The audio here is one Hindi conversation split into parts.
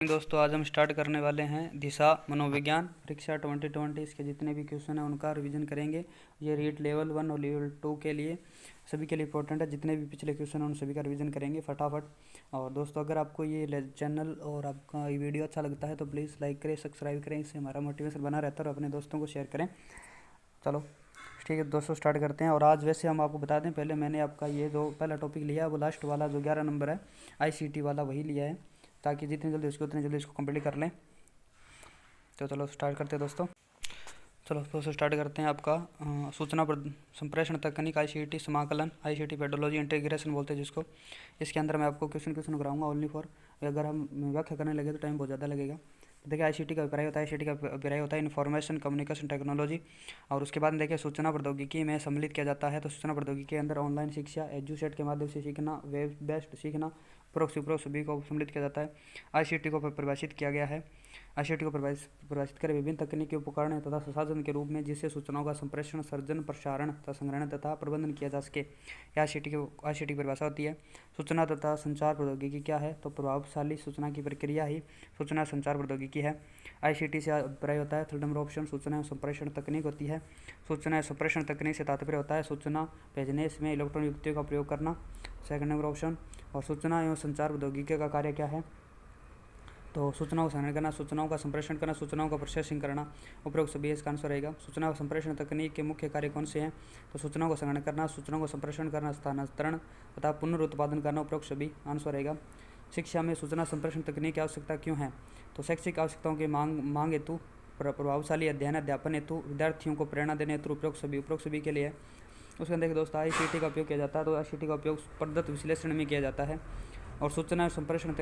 दोस्तों आज हम स्टार्ट करने वाले हैं दिशा मनोविज्ञान परीक्षा 2020। इसके जितने भी क्वेश्चन हैं उनका रिवीजन करेंगे। ये रीट लेवल 1 और लेवल 2 के लिए सभी के लिए इंपॉर्टेंट है। जितने भी पिछले क्वेश्चन हैं उन सभी का रिवीजन करेंगे फटाफट। और दोस्तों अगर आपको ये चैनल और आपका ये वीडियो अच्छा लगता है तो प्लीज़ लाइक करें, सब्सक्राइब करें, इससे हमारा मोटिवेशन बना रहता है और अपने दोस्तों को शेयर करें। चलो ठीक है दोस्तों, स्टार्ट करते हैं। और आज वैसे हम आपको बता दें, पहले मैंने आपका ये जो पहला टॉपिक लिया है वो लास्ट वाला जो 11 नंबर है ICT वाला वही लिया है, ताकि जितनी जल्दी उसको उतनी जल्दी इसको कंप्लीट कर लें। तो चलो स्टार्ट करते हैं दोस्तों। चलो दोस्तों स्टार्ट करते हैं। आपका सूचना संप्रेषण तकनीक ICT समाकलन ICT पेडोलॉजी इंटीग्रेशन बोलते हैं जिसको। इसके अंदर मैं आपको क्वेश्चन कराऊंगा ओनली फॉर, अगर हम व्याख्या करने लगे तो टाइम बहुत ज़्यादा लगेगा। देखिए ICT का अभिप्राय होता है, ICT का अभिप्राय होता है इन्फॉर्मेशन कम्युनिकेशन टेक्नोलॉजी। और उसके बाद देखिए सूचना प्रौद्योगिकी में सम्मिलित किया जाता है। तो सूचना प्रौद्योगिकी के अंदर ऑनलाइन शिक्षा, एजुसेट के माध्यम से सीखना, वेब बेस्ड सीखना, उपरोक्त सभी को सम्मिलित किया जाता है। ICT को परिभाषित किया गया है। ICT को परिभाषित करें विभिन्न तकनीकी उपकरण तथा संसाधन के रूप में जिससे सूचनाओं का संप्रेषण, सर्जन, प्रसारण तथा संग्रहण तथा प्रबंधन किया जा सके। यह ICT की परिभाषा होती है। सूचना तथा संचार प्रौद्योगिकी क्या है? तो प्रभावशाली सूचना की प्रक्रिया ही सूचना संचार प्रौद्योगिकी है। ICT से अभिप्राय होता है, थर्ड नंबर ऑप्शन, सूचना संप्रेषण तकनीक होती है। सूचना संप्रेषण तकनीक से तात्पर्य होता है सूचना भेजने में इलेक्ट्रॉनिक युक्तियों का प्रयोग करना, सेकंड नंबर ऑप्शन। और सूचना एवं संचार प्रौद्योगिकी का कार्य क्या है? तो सूचनाओं का संग्रहण करना, सूचनाओं का संप्रेषण करना, सूचनाओं का प्रोसेसिंग करना, उपरोक्त सभी इसका आंसर रहेगा। सूचना का संप्रेषण तकनीक के मुख्य कार्य कौन से हैं? तो सूचनाओं का संग्रहण करना, सूचनाओं का संप्रेषण करना, स्थानांतरण तथा पुनरुत्पादन करना, उपरोक्त सभी आंसर रहेगा। शिक्षा में सूचना संप्रेषण तकनीक की आवश्यकता क्यों है? तो शैक्षिक आवश्यकताओं की मांग हेतु, प्रभावशाली अध्ययन अध्यापन हेतु, विद्यार्थियों को प्रेरणा देने हेतु, उपरोक्त सभी के लिए है। उसके देखिए दोस्तों ICT का उपयोग किया जाता है। तो ICT का उपयोग पद्धति विश्लेषण में किया जाता है। और सूचना संप्रेषण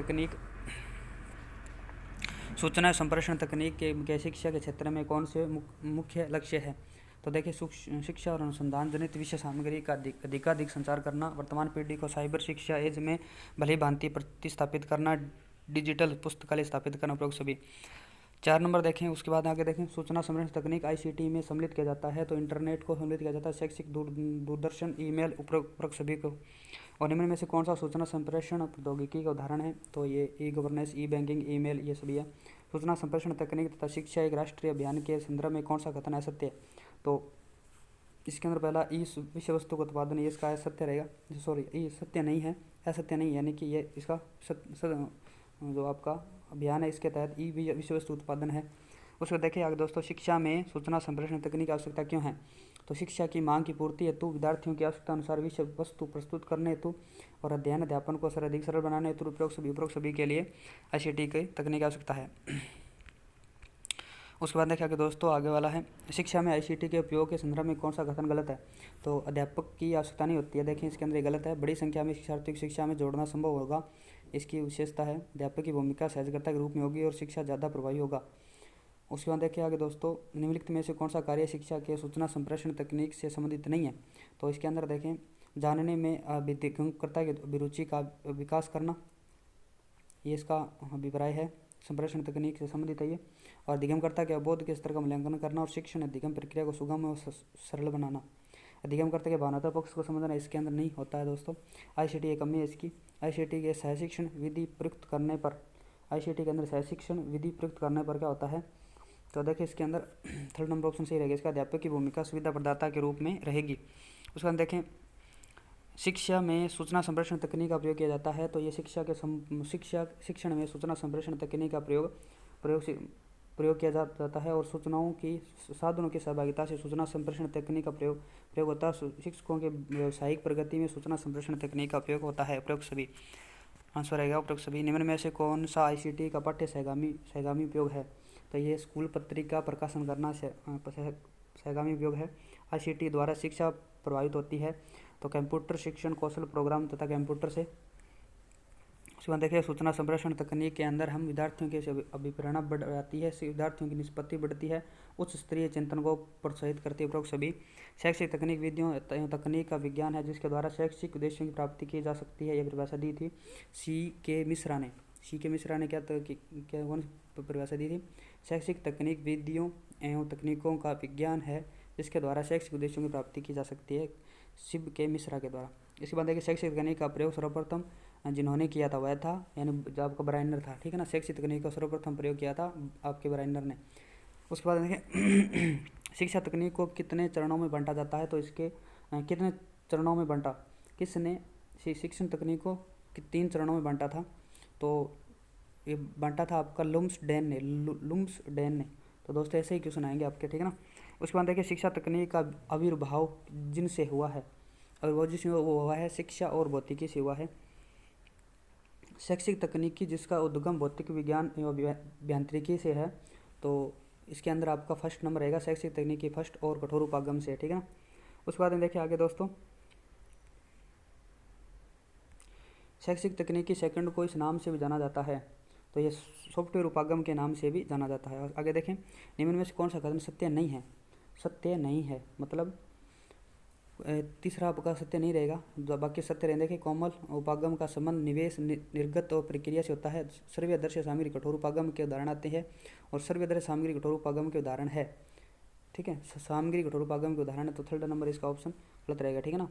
तकनीक के शिक्षा के क्षेत्र में कौन से मुख्य लक्ष्य है? तो देखिए शिक्षा और अनुसंधान जनित विषय सामग्री का अधिकाधिक संचार करना, वर्तमान पीढ़ी को साइबर शिक्षा एज में भली भांति प्रतिस्थापित करना, डिजिटल पुस्तकालय स्थापित करना, उपरोक्त सभी। 4 नंबर देखें। उसके बाद आगे देखें, सूचना संप्रेषण तकनीक ICT में सम्मिलित किया जाता है। तो इंटरनेट को सम्मिलित किया जाता है, शैक्षिक दूरदर्शन, ईमेल, उपरोक्त सभी को। और निम्न में से कौन सा सूचना संप्रेषण प्रौद्योगिकी का उदाहरण है? तो ये E-गवर्नेंस, E-बैंकिंग, ईमेल, ये सभी है। सूचना संप्रेषण तकनीक तथा शिक्षा एक राष्ट्रीय अभियान के संदर्भ में कौन सा कथन असत्य है? तो इसके अंदर पहला विषय वस्तु का उत्पादन, ये इसका असत्य रहेगा। सॉरी, ये सत्य नहीं है, असत्य नहीं, यानी कि ये इसका जो आपका अभियान है इसके तहत विषय वस्तु उत्पादन है। उसको देखिए आगे दोस्तों, शिक्षा में सूचना संप्रेषण तकनीक की आवश्यकता क्यों है? तो शिक्षा की मांग की पूर्ति हेतु, विद्यार्थियों की आवश्यकता अनुसार विषय वस्तु प्रस्तुत करने हेतु और अध्ययन अध्यापन को अधिक सरल बनाने हेतु, उपरोक्त सभी के लिए ICT की तकनीक की आवश्यकता है। उसके बाद देखिए आगे दोस्तों, आगे वाला है, शिक्षा में ICT के उपयोग के संदर्भ में कौन सा कथन गलत है? तो अध्यापक की आवश्यकता नहीं होती है। देखिए इसके अंदर गलत है। बड़ी संख्या में शिक्षार्थियों की शिक्षा में जोड़ना संभव होगा, इसकी विशेषता है। अध्यापक की भूमिका सहजकर्ता के रूप में होगी और शिक्षा ज़्यादा प्रभावी होगा। उसके बाद देखिए आगे दोस्तों, निम्नलिखित में से कौन सा कार्य शिक्षा के सूचना संप्रेषण तकनीक से संबंधित नहीं है? तो इसके अंदर देखें, जानने में अभिज्ञानकर्ता की अभिरुचि का विकास करना, ये इसका अभिप्राय है, संप्रेषण तकनीक से संबंधित है ये। और अधिगमकर्ता के अवबोध के स्तर का मूल्यांकन करना और शिक्षण अधिगम प्रक्रिया को सुगम और सरल बनाना। अधिगमकर्ता के भावनात्मक पक्ष को समझना इसके अंदर नहीं होता है दोस्तों। ICT एक कमी है इसकी। ICT के सहशिक्षण विधि प्रयुक्त करने पर, ICT के अंदर सहशिक्षण विधि प्रयुक्त करने पर क्या होता है? तो देखिए इसके अंदर थर्ड नंबर ऑप्शन सही रहेगा। इसका अध्यापक की भूमिका सुविधा प्रदाता के रूप में रहेगी। उसके बाद देखें, शिक्षा में सूचना संप्रेषण तकनीक का प्रयोग किया जाता है। तो ये शिक्षण में सूचना संप्रेषण तकनीक का प्रयोग किया जाता है। और सूचनाओं की साधनों की सहभागिता से सूचना संप्रेषण तकनीक का प्रयोग होता है। शिक्षकों के व्यावसायिक प्रगति में सूचना संप्रेषण तकनीक का प्रयोग होता है, उपरोक्त सभी आंसर रहेगा, उपरोक्त सभी। निम्न में से कौन सा ICT का पाठ्य सहगामी उपयोग है? तो ये स्कूल पत्रिका प्रकाशन करना सहगामी उपयोग है। ICT द्वारा शिक्षा प्रभावित होती है। तो कंप्यूटर शिक्षण कौशल प्रोग्राम तथा कंप्यूटर से। उसके बाद देखिए, सूचना संप्रेषण तकनीक के अंदर हम विद्यार्थियों की अभिप्रेरणा बढ़ जाती है, विद्यार्थियों की निष्पत्ति बढ़ती है, उच्च स्तरीय चिंतन को प्रोत्साहित करती है, उपरोक्त सभी। शैक्षिक तकनीक विधियों तकनीक का विज्ञान है जिसके द्वारा शैक्षिक उद्देश्यों की प्राप्ति की जा सकती है। यह परिभाषा दी थी C.K. मिश्रा ने क्या कौन परिभाषा दी थी? शैक्षिक तकनीक विधियों एवं तकनीकों का विज्ञान है जिसके द्वारा शैक्षिक उद्देश्यों की प्राप्ति की जा सकती है, C.K. मिश्रा के द्वारा। इसके बाद देखिए, शैक्षिक तकनीक का प्रयोग सर्वप्रथम जिन्होंने किया था वह था, यानी जो आपका ब्राइनर था, ठीक है ना। शैक्षिक तकनीक का सर्वप्रथम प्रयोग किया था आपके ब्राइनर ने। उसके बाद देखिए शिक्षा तकनीक को कितने चरणों में बांटा जाता है, तो इसके कितने चरणों में बांटा, किसने शिक्षण तकनीक को 3 चरणों में बांटा था, तो ये बांटा था आपका लुम्सडेन ने, लुम्सडेन ने। तो दोस्तों ऐसे ही क्वेश्चन आएंगे आपके, ठीक है ना। उसके बाद देखिए शिक्षा तकनीक का आविर्भाव जिनसे हुआ है, और वो जिसमें वो हुआ है शिक्षा और भौतिकी से हुआ है। शैक्षिक तकनीकी जिसका उद्गम भौतिक विज्ञान एवं अभियांत्रिकी से है, तो इसके अंदर आपका फर्स्ट नंबर रहेगा शैक्षिक तकनीकी फर्स्ट, और कठोर उपागम से, ठीक है ना। उसके बाद में देखिए आगे दोस्तों, शैक्षिक तकनीकी सेकंड को इस नाम से भी जाना जाता है, तो ये सॉफ्टवेयर उपागम के नाम से भी जाना जाता है। और आगे देखें, निम्न में से कौन सा कथन सत्य नहीं है, सत्य नहीं है मतलब तीसरा आपका सत्य नहीं रहेगा, जो बाकी सत्य रहेंगे कि कोमल उपागम का संबंध निवेश निर्गत और प्रक्रिया से होता है। सर्व दृश्य सामग्री कठोर उपागम के उदाहरण आते हैं, और सर्व दृश्य सामग्री कठोर उपागम के उदाहरण है, ठीक है। सामग्री कठोर उपागम के उदाहरण है, तो थर्ड नंबर इसका ऑप्शन गलत रहेगा, ठीक है ना।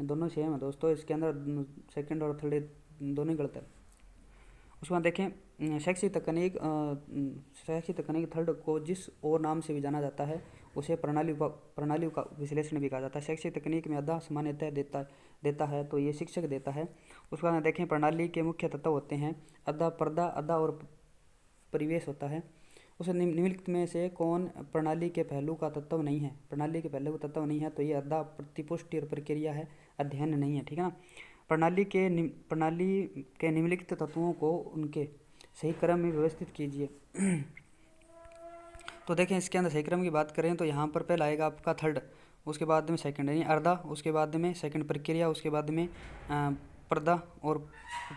दोनों सेम है दोस्तों, इसके अंदर सेकंड और थर्ड दोनों ही गलत है। उसके बाद देखें शैक्षिक तकनीक थर्ड को जिस और नाम से भी जाना जाता है उसे प्रणाली का विश्लेषण भी कहा जाता है। शैक्षिक तकनीक में अदा सामान्यतः देता है, तो ये शिक्षक देता है। उसके बाद देखें प्रणाली के मुख्य तत्व होते हैं अदा, पर्दा, अदा और परिवेश होता है। उसे निम्नलिखित में से कौन प्रणाली के पहलू का तत्व नहीं है, प्रणाली के पहलू का तत्व नहीं है, तो ये अदा प्रतिपुष्टि और प्रक्रिया है, अध्ययन नहीं है, ठीक है ना। प्रणाली के निम्नलिखित तत्वों को उनके सही क्रम में व्यवस्थित कीजिए। तो देखें इसके अंदर सही क्रम की बात करें तो यहाँ पर पहला आएगा आपका थर्ड, उसके बाद में सेकंड यानी अर्धा, उसके बाद में सेकंड प्रक्रिया, उसके बाद में पर्दा और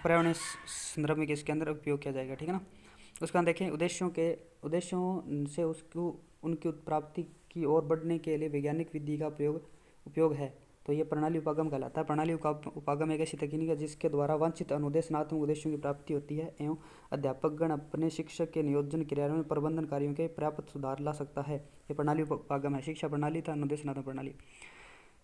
पर्यावरण संदर्भ में इसके अंदर उपयोग किया जाएगा, ठीक है ना। उसका देखें उद्देश्यों से उसको उनकी प्राप्ति की ओर बढ़ने के लिए वैज्ञानिक विधि का उपयोग है, तो ये प्रणाली उपागम कहलाता है। प्रणाली उपागम एक ऐसी तकनीक है जिसके द्वारा वांछित अनुदेशनात्मक उद्देश्यों की प्राप्ति होती है एवं अध्यापकगण अपने शिक्षक के नियोजन क्रियान्वयन प्रबंधन कार्यों के पर्याप्त सुधार ला सकता है। ये प्रणाली उपागम है। शिक्षा प्रणाली था अनुदेशनात्मक प्रणाली।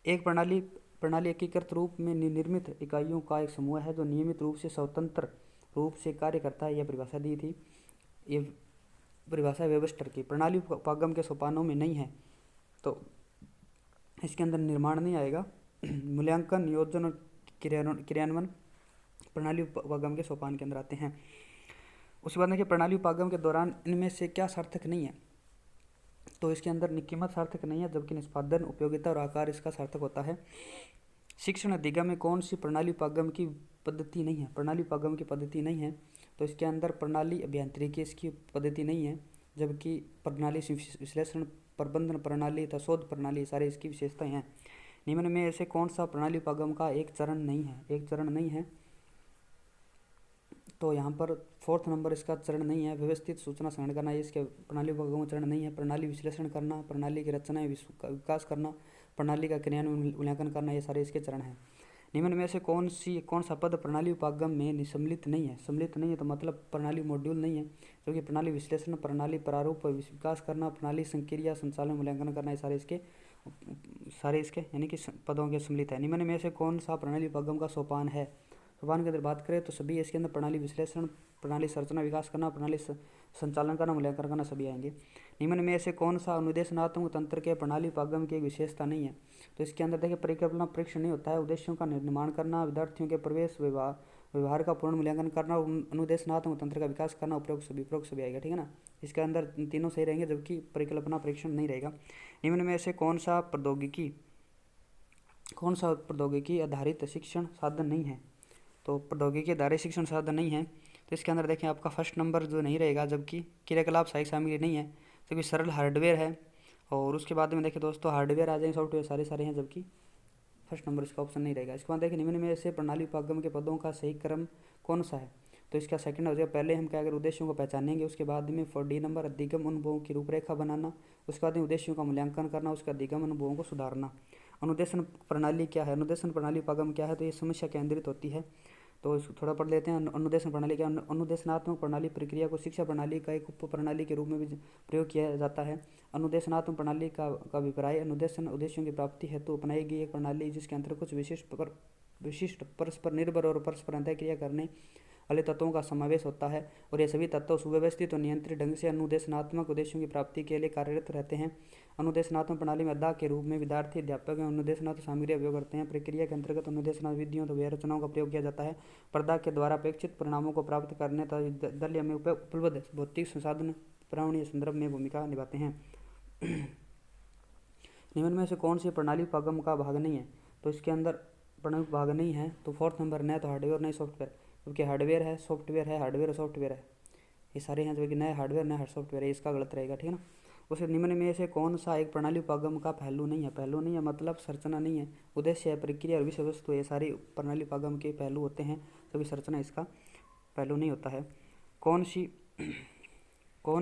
एक प्रणाली एकीकृत रूप में निर्मित इकाइयों का एक समूह है जो नियमित रूप से स्वतंत्र रूप से कार्य करता है। यह परिभाषा दी थी, ये परिभाषा वेबस्टर की। प्रणाली उपागम के सोपानों में नहीं है, तो इसके अंदर निर्माण नहीं आएगा। मूल्यांकन, नियोजन और क्रियान्वयन प्रणाली उपागम के सोपान के अंदर आते हैं। उसके बाद देखिए प्रणाली उपागम के दौरान इनमें से क्या सार्थक नहीं है, तो इसके अंदर कीमत सार्थक नहीं है, जबकि निष्पादन, उपयोगिता और आकार इसका सार्थक होता है। शिक्षण अधिगम में कौन सी प्रणाली उपागम की पद्धति नहीं है, प्रणाली उपागम की पद्धति नहीं है, तो इसके अंदर प्रणाली अभियांत्रिकी इसकी पद्धति नहीं है, जबकि प्रणाली विश्लेषण, प्रबंधन प्रणाली तथा शोध प्रणाली सारी इसकी विशेषताएं हैं। निम्न में ऐसे कौन सा प्रणाली उपागम का एक चरण नहीं है, तो यहाँ पर फोर्थ नंबर इसका चरण नहीं है। व्यवस्थित सूचना संग्रहण करना, ये इसके प्रणाली उपागम चरण नहीं है। प्रणाली विश्लेषण करना, प्रणाली की रचना विकास करना, प्रणाली का क्रियान्वयन मूल्यांकन करना, ये सारे इसके चरण हैं। निम्न में से कौन सा पद प्रणाली उपागम में सम्मिलित नहीं है, तो मतलब प्रणाली मॉड्यूल नहीं है, क्योंकि प्रणाली विश्लेषण, प्रणाली प्रारूप विकास करना, प्रणाली संक्रिया संचालन मूल्यांकन करना, ये सारे इसके यानी कि पदों के सम्मिलित है। निम्न में से कौन सा प्रणाली उपागम का सोपान है, सोपान की अगर बात करें तो सभी इसके अंदर प्रणाली विश्लेषण, प्रणाली संरचना विकास करना, प्रणाली संचालन करना, मूल्यांकन करना सभी आएंगे। निम्न में से कौन सा अनुदेशनात्मक तंत्र के प्रणाली उपागम की एक विशेषता नहीं है, तो इसके अंदर देखिए परिकल्पना परीक्षण नहीं होता है, उद्देश्यों का निर्माण करना, विद्यार्थियों के प्रवेश व्यवहार का पूर्ण मूल्यांकन करना, अनुदेशनात्मक तंत्र का विकास करना, उपरोक्त सभी आएगा, ठीक है ना। इसके अंदर तीनों सही रहेंगे, जबकि परिकल्पना परीक्षण नहीं रहेगा। निम्न में से कौन सा प्रौद्योगिकी आधारित शिक्षण साधन नहीं है, तो प्रौद्योगिकी आधारित शिक्षण साधन नहीं है, तो इसके अंदर देखें आपका फर्स्ट नंबर जो नहीं रहेगा, जबकि क्रियाकलाप सहायक सामग्री नहीं है, जबकि सरल हार्डवेयर है। और उसके बाद में देखें दोस्तों हार्डवेयर आ जाएंगे, सॉफ्टवेयर सारे हैं, जबकि फर्स्ट नंबर इसका ऑप्शन नहीं रहेगा। इसके बाद देखिए निम्न में से प्रणाली उपागम के पदों का सही क्रम कौन सा है, तो इसका सेकंड हो जाएगा। पहले हम क्या अगर उद्देश्यों को पहचानेंगे, उसके बाद में फॉर डी नंबर अधिगम अनुभवों की रूपरेखा बनाना, उसके बाद में उद्देश्यों का मूल्यांकन करना, उसके अधिगम अनुभवों को सुधारना। अनुदेशन प्रणाली क्या है, अनुदेशन प्रणाली उपागम क्या है, तो ये समस्या केंद्रित होती है, तो इसको थोड़ा पढ़ लेते हैं। अनुदेशन प्रणाली क्या, अनुदेशनात्मक प्रणाली प्रक्रिया को शिक्षा प्रणाली का एक उप प्रणाली के रूप में भी प्रयोग किया जाता है। अनुदेशनात्मक प्रणाली का अभिप्राय अनुदेशन उद्देश्यों की प्राप्ति हेतु अपनाई गई एक प्रणाली जिसके अंतर्गत कुछ विशिष्ट विशिष्ट परस्पर निर्भर और परस्पर अंतःक्रिया करने वाले तत्वों का समावेश होता है और ये सभी तत्व सुव्यवस्थित और नियंत्रित ढंग से अनुदेशनात्मक उद्देश्यों की प्राप्ति के लिए कार्यरत रहते हैं। अनुदेशनात्मक प्रणाली में अध्ययन के रूप में विद्यार्थी अध्यापक एवं अनुदेशनात्मक सामग्री उपयोग करते हैं। प्रक्रिया के अंतर्गत अनुदेशनात्मक विधियों तो रचनाओं का प्रयोग किया जाता है। प्रदान के द्वारा अपेक्षित परिणामों को प्राप्त करने तथा विद्यालय में उपलब्ध भौतिक संसाधन पर्यावरणीय संदर्भ में भूमिका निभाते हैं। निम्न में से कौन सी प्रणाली उपागम का भाग नहीं है? तो इसके अंदर प्रणाली भाग नहीं है तो फोर्थ नंबर न तो हार्डवेयर नहीं सॉफ्टवेयर, क्योंकि हार्डवेयर है, सॉफ्टवेयर है, हार्डवेयर और सॉफ्टवेयर है, ये सारे हैं, जो कि नए हार्डवेयर नए सॉफ्टवेयर है, इसका गलत रहेगा, ठीक है ना। उसे निम्न में से कौन सा एक प्रणाली उपागम का पहलू नहीं है? पहलू नहीं है मतलब संरचना नहीं है, उद्देश्य है, प्रक्रिया और विषय वस्तु, ये सारी प्रणाली उपागम के पहलू होते हैं, तभी संरचना इसका पहलू नहीं होता है। कौन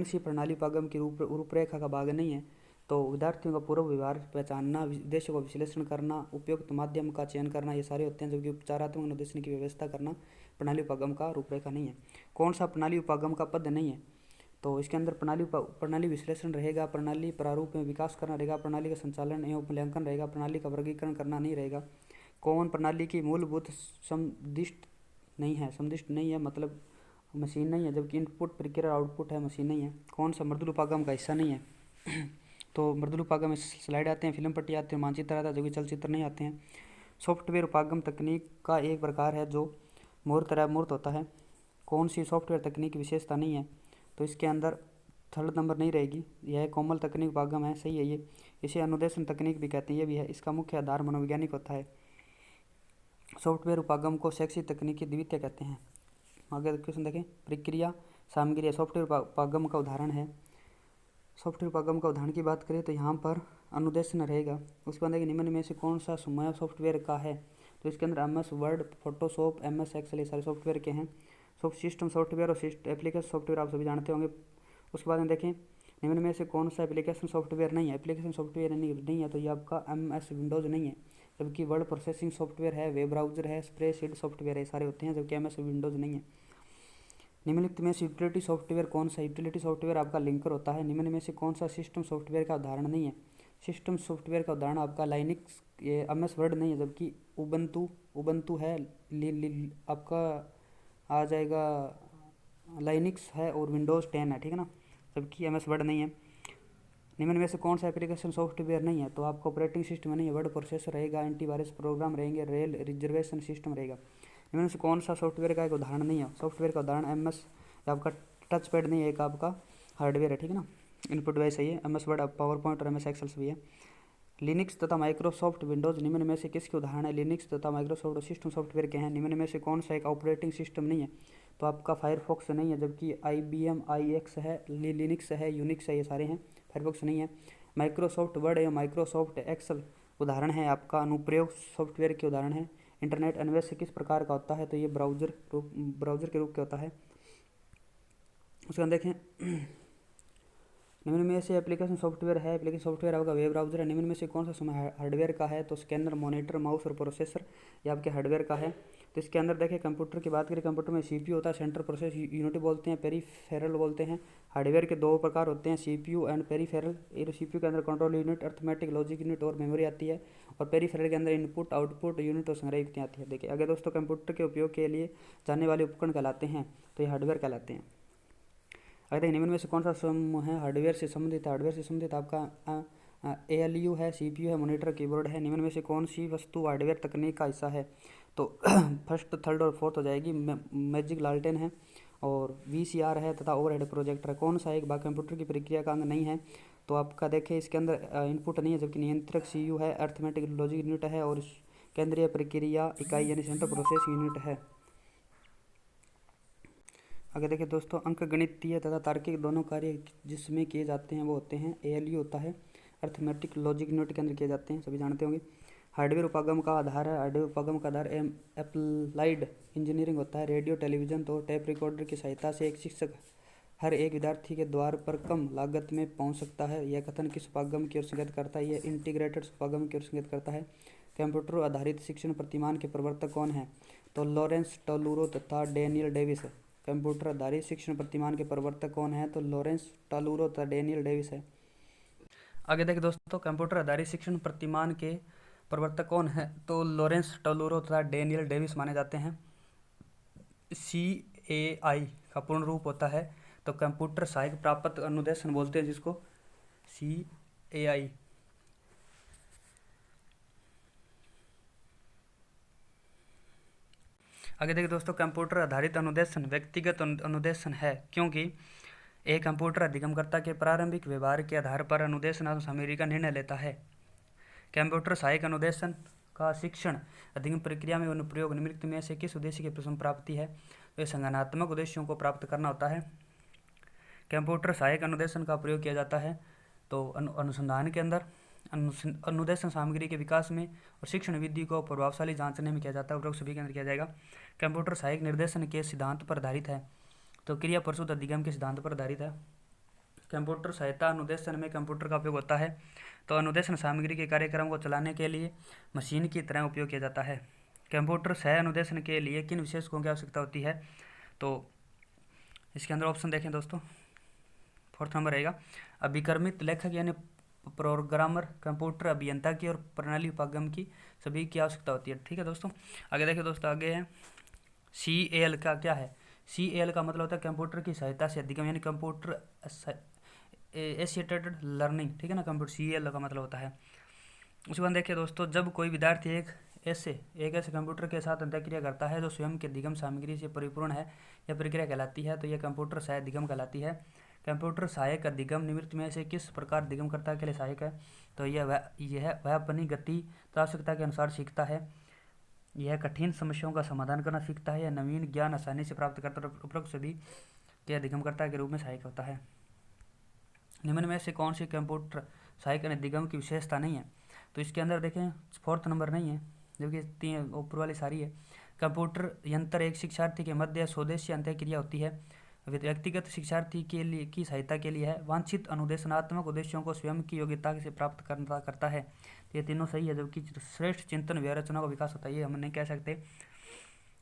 सी प्रणाली उपागम की रूपरेखा का भाग नहीं है? तो विद्यार्थियों का पूर्व व्यवहार पहचानना, उद्देश्य को विश्लेषण करना, उपयुक्त माध्यम का चयन करना, ये सारे होते हैं, जबकि उपचारात्मक निर्देशन की व्यवस्था करना प्रणाली उपागम का रूपरेखा नहीं है। कौन सा प्रणाली उपागम का पद नहीं है? तो इसके अंदर प्रणाली विश्लेषण रहेगा, प्रणाली प्रारूप में विकास करना रहेगा, प्रणाली का संचालन एवं मूल्यांकन रहेगा, प्रणाली का वर्गीकरण करना नहीं रहेगा। कौन प्रणाली की मूलभूत समदिष्ट नहीं है मतलब मशीन नहीं है, जबकि इनपुट प्रक्रिया आउटपुट है, मशीन नहीं है। कौन सा मृदुल उपागम का हिस्सा नहीं है? तो मृदुल उपागम में स्लाइड आते हैं, फिल्म पट्टी आती है, मानचित्र आता है, जो कि चलचित्र नहीं आते हैं। सॉफ्टवेयर उपागम तकनीक का एक प्रकार है जो मूर्त होता है। कौन सी सॉफ्टवेयर तकनीक की विशेषता नहीं है? तो इसके अंदर थर्ड नंबर नहीं रहेगी, यह कोमल तकनीक उपागम है, सही है ये। इसे अनुदेशन तकनीक भी कहते हैं, ये भी है। इसका मुख्य आधार मनोवैज्ञानिक होता है। सॉफ्टवेयर उपागम को शैक्षिक तकनीकी द्वितीय कहते हैं। आगे क्वेश्चन देखें, प्रक्रिया सामग्री सॉफ्टवेयर उपागम का उदाहरण है। सॉफ्टवेयर उपागम का उदाहरण की बात करें तो यहाँ पर अनुदेशन रहेगा। उसके बाद निम्न में से कौन सा समय सॉफ्टवेयर का है? तो इसके अंदर MS word, Photoshop, MS Excel, ये सारे सॉफ्टवेयर के हैं। सिस्टम सॉफ्टवेयर और एप्लीकेशन सॉफ्टवेयर आप सभी जानते होंगे। उसके बाद में देखें, निम्न में से कौन सा एप्लीकेशन सॉफ्टवेयर नहीं है? एप्लीकेशन सॉफ्टवेयर नहीं है तो ये आपका MS विंडोज़ नहीं है, जबकि वर्ड प्रोसेसिंग सॉफ्टवेयर है, वेब ब्राउजर है, स्प्रेडशीट सॉफ्टवेयर है, सारे होते हैं, जबकि MS विंडोज़ नहीं है। निम्नलिखित में से यूटिलिटी सॉफ्टवेयर कौन सा? यूटिलिटी सॉफ्टवेयर आपका लिंकर होता है। निम्न में से कौन सा सिस्टम सॉफ्टवेयर का उदाहरण नहीं है? सिस्टम सॉफ्टवेयर का उदाहरण आपका लाइनिक्स, ये MS वर्ड नहीं है, जबकि उबंतु है, आपका आ जाएगा लाइनिक्स है, और विंडोज़ 10 है, ठीक है ना, जबकि MS वर्ड नहीं है। निम्न में से कौन सा एप्लीकेशन सॉफ्टवेयर नहीं है? तो आपका ऑपरेटिंग सिस्टम नहीं है, वर्ड प्रोसेसर रहेगा, एंटीवायरस प्रोग्राम रहेंगे, रेल रिजर्वेशन सिस्टम रहेगा। इनमें से कौन सा सॉफ्टवेयर का एक उदाहरण नहीं है? सॉफ्टवेयर का उदाहरण MS आपका टच पैड नहीं है, एक आपका हार्डवेयर है, ठीक है ना, इनपुट डिवाइस है ये। MS वर्ड, पावर पॉइंट और MS एक्सेल भी है। लिनक्स तथा माइक्रोसॉफ्ट विंडोज़ निम्न में से किसके उदाहरण है? लिनक्स तथा माइक्रोसॉफ्ट सिस्टम सॉफ्टवेयर के हैं। निम्न में से कौन सा एक ऑपरेटिंग सिस्टम नहीं है? तो आपका फायरफॉक्स नहीं है, जबकि IBM iX है, लिनक्स है, यूनिक्स है, ये सारे हैं, फायरफॉक्स नहीं है। माइक्रोसॉफ्ट वर्ड या माइक्रोसॉफ्ट एक्सेल उदाहरण है आपका अनुप्रयोग सॉफ्टवेयर के उदाहरण है। इंटरनेट अन्वेष किस प्रकार का होता है? तो ये ब्राउज़र के रूप का होता है। उसके बाद देखें, निम्न में से एप्लीकेशन सॉफ्टवेयर है, एप्लीकेशन सॉफ्टवेयर आपका वेब ब्राउज़र है। निम्न में से कौन सा समय हार्डवेयर का है? तो स्कैनर, मॉनिटर, माउस और प्रोसेसर, ये आपके हार्डवेयर का है। तो इसके अंदर देखें, कंप्यूटर की बात करें, कंप्यूटर में CPU होता है, सेंट्रल प्रोसेस यूनिट बोलते हैं, पेरीफेरल बोलते हैं। हार्डवेयर के दो प्रकार होते हैं, CPU एंड पेरीफेरल। CPU के अंदर control unit, arithmetic logic unit और मेमोरी आती है, और पेरीफेरल के अंदर इनपुट, आउटपुट यूनिट और संग्रह युक्तियाँ आती है। देखिए अगर दोस्तों कंप्यूटर के उपयोग के लिए जाने वाले उपकरण कहलाते हैं तो ये हार्डवेयर कहलाते हैं। अगर देखिए, निम्न में से कौन सा समूह है हार्डवेयर से संबंधित? हार्डवेयर से संबंधित आपका ALU है, CPU है, मॉनिटर, कीबोर्ड है। निम्न में से कौन सी वस्तु हार्डवेयर तकनीक का हिस्सा है? तो फर्स्ट, थर्ड और फोर्थ हो जाएगी। मैजिक लालटेन है, और VCR है, तथा ओवरहेड प्रोजेक्टर है। कौन सा एक भाग कंप्यूटर की प्रक्रिया का अंग नहीं है? तो आपका देखें, इसके अंदर इनपुट नहीं है, जबकि नियंत्रक CPU है, अर्थमेटिक लॉजिक यूनिट है, और केंद्रीय प्रक्रिया इकाई यानी सेंट्रल प्रोसेस यूनिट है। अगर देखिए दोस्तों, अंक गणितीय तथा तार्किक दोनों कार्य जिसमें किए जाते हैं वो होते हैं, ALU होता है, अर्थमेटिक लॉजिक यूनिट के अंदर किए जाते हैं, सभी जानते होंगे। हार्डवेयर उपागम का आधार है, हार्डवेयर उपागम का आधार एप्लाइड इंजीनियरिंग होता है। रेडियो, टेलीविजन तो टेप रिकॉर्डर की सहायता से एक शिक्षक हर एक विद्यार्थी के द्वार पर कम लागत में पहुंच सकता है। यह कथन किस उपागम की ओर संकेत करता है? यह इंटीग्रेटेड उपागम की ओर संकेत करता है। कंप्यूटर आधारित शिक्षण प्रतिमान के प्रवर्तक कौन है? तो लॉरेंस टालूरो तथा डेनियल डेविस है। कंप्यूटर आधारित शिक्षण प्रतिमान के प्रवर्तक कौन है? तो लॉरेंस टालूरो तथा डेनियल डेविस है। आगे देखिए दोस्तों, कंप्यूटर आधारित शिक्षण प्रतिमान के प्रवर्तक कौन है? तो लॉरेंस टोलूरो तथा डेनियल डेविस माने जाते हैं। CAI का पूर्ण रूप होता है तो कंप्यूटर सहायक प्राप्त अनुदेशन बोलते हैं जिसको, CAI। आगे देखिए दोस्तों, कंप्यूटर आधारित अनुदेशन व्यक्तिगत अनुदेशन है क्योंकि एक कंप्यूटर अधिगमकर्ता के प्रारंभिक व्यवहार के आधार पर अनुदेशन सामग्री का निर्णय लेता है। कंप्यूटर सहायक अनुदेशन का शिक्षण अधिगम प्रक्रिया में अनुप्रयोग निम्नलिखित में से किस उद्देश्य की प्रथम प्राप्ति है? तो ये संगठनात्मक उद्देश्यों को प्राप्त करना होता है। कंप्यूटर सहायक अनुदेशन का प्रयोग किया जाता है तो अनुसंधान के अंदर, अनुदेशन सामग्री के विकास में और शिक्षण विधि को प्रभावशाली जांचने में किया जाता है। उपरोक्त सभी के अंदर किया जाएगा। कंप्यूटर सहायक निर्देशन के सिद्धांत पर आधारित है तो क्रिया प्रसूत अधिगम के सिद्धांत पर आधारित है। कंप्यूटर सहायता अनुदेशन में कंप्यूटर का उपयोग होता है तो अनुदेशन सामग्री के कार्यक्रम को चलाने के लिए मशीन की तरह उपयोग किया जाता है। कंप्यूटर सह अनुदेशन के लिए किन विशेषकों की आवश्यकता होती है? तो इसके अंदर ऑप्शन देखें दोस्तों, 4th नंबर रहेगा अभिक्रमित लेखक यानी प्रोग्रामर, कंप्यूटर अभियंता की और प्रणाली उपागम की सभी की आवश्यकता होती है। ठीक है दोस्तों, आगे देखिए दोस्तों, आगे है CAL का क्या है? CAL का मतलब होता है कंप्यूटर की सहायता से अधिगम यानी कंप्यूटर एसिस्टेड लर्निंग। ठीक है ना, कंप्यूटर CAL का मतलब होता है। उसके बाद देखिए दोस्तों, जब कोई विद्यार्थी एक ऐसे कंप्यूटर के साथ अंतःक्रिया करता है जो स्वयं के अधिगम सामग्री से परिपूर्ण है, यह प्रक्रिया कहलाती है तो यह कंप्यूटर सहायक अधिगम कहलाती है। कंप्यूटर सहायक अधिगम निम्नलिखित में से किस प्रकार अधिगमकर्ता के लिए सहायक है? तो वह अपनी गति तथा आवश्यकता के अनुसार सीखता है, यह कठिन समस्याओं का समाधान करना सीखता है, यह नवीन ज्ञान आसानी से प्राप्त करता है। उपरोक्त सभी के अधिगमकर्ता के रूप में सहायक होता है। निम्न में से कौन सी कंप्यूटर सहायक अधिगम की विशेषता नहीं है? तो इसके अंदर देखें 4th नंबर नहीं है, जबकि 3 ऊपर वाली सारी है। कंप्यूटर यंत्र एक शिक्षार्थी के मध्य स्वदेशी अंतःक्रिया होती है, व्यक्तिगत शिक्षार्थी के लिए की सहायता के लिए है, वांछित अनुदेशनात्मक उद्देश्यों को स्वयं की योग्यता से प्राप्त करता है। ये तीनों सही है, जबकि श्रेष्ठ चिंतन व्यरचना का विकास होता है, ये हम नहीं कह सकते।